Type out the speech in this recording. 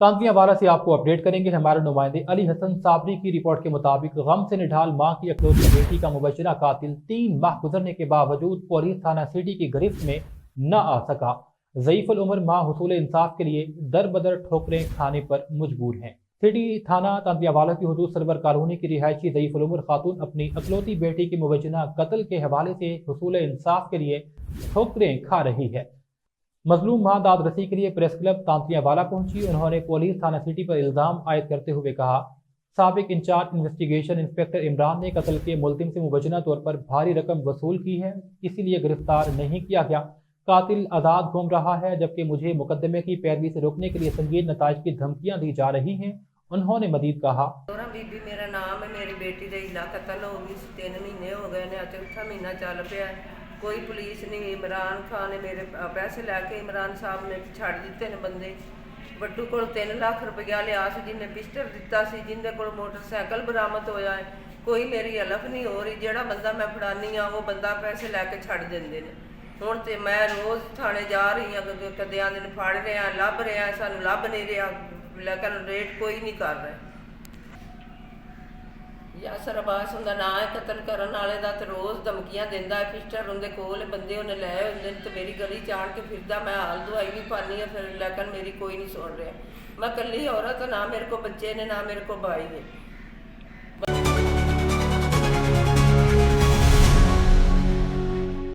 तांतिया वाला से आपको अपडेट करेंगे। हमारे नुमाइंदे अली हसन साबरी की रिपोर्ट के मुताबिक गम से निढाल मां की अकलौती बेटी का मुबशरा कातिल 3 माह गुजरने के बावजूद पुलिस थाना सिटी की गिरफ्त में न आ सका। ज़ईफुल उम्र मां हुसूल इंसाफ के लिए दर बदर ठोकरें खाने पर मजबूर हैं। सिटी थाना तांतियावाला की हदूद सरवर कॉलोनी की रिहायशी ज़ईफुल उम्र खातून अपनी अकलौती बेटी के मुबजना कत्ल के हवाले से हुसूल इंसाफ के लिए ठोकरें खा रही है। मजलूम मां दाद रसी के लिए प्रेस क्लब तांतियावाला पहुंची। उन्होंने पुलिस थाना सिटी पर इल्जाम आयद करते हुए कहा, साबिक इंचार्ज इन्वेस्टिगेशन इंस्पेक्टर इमरान ने कत्ल के मुल्जिम से मुबजना तौर पर भारी रकम वसूल की है, इसीलिए गिरफ्तार नहीं किया गया। कातिल आज़ाद घूम रहा है, जबकि मुझे मुकदमे की पैरवी से रोकने के लिए संगीन नताइज की धमकियां दी जा रही हैं। उन्होंने मजीद कहा, बीबी मेरा नाम है, मेरी बेटी का इला कतल हो गई, 3 महीने हो गए ने, चौथा महीना चल पिया, कोई पुलिस नहीं। इमरान खान ने मेरे पैसे लैके इमरान साहब ने छड़ दिते ने बंदे। बट्टू को 3 लाख रुपया लिया सी, जिन्हें पिस्टल दिता सी, जिंदे को मोटरसाइकिल बरामद होया है। कोई मेरी हलफ नहीं हो रही। जेड़ा बंदा मैं फड़ानी हाँ वो बंदा पैसे लैके छड़ देंदे ने। हुण ते मैं रोज़ थाने जा रही हाँ, कदे आंदे ने फड़ रहे हैं, लभ रहे हैं, सानू लभ नहीं रहा, लेकिन रेट कोई नहीं कर रहा। यासर अब्बास उनका नाम है, कतल करने वाले का तो रोज़ धमकियां देंदा है। पिस्टल उनके कोल बंदे उन्हें लै होंदे ते मेरी गली चाड़ के फिरदा। मैं हाल दवाई भी पानी है फिर, लेकिन मेरी कोई नहीं सुन रहा। मैं कल्ली औरत, ना मेरे को बच्चे ने, ना मेरे को भाई है।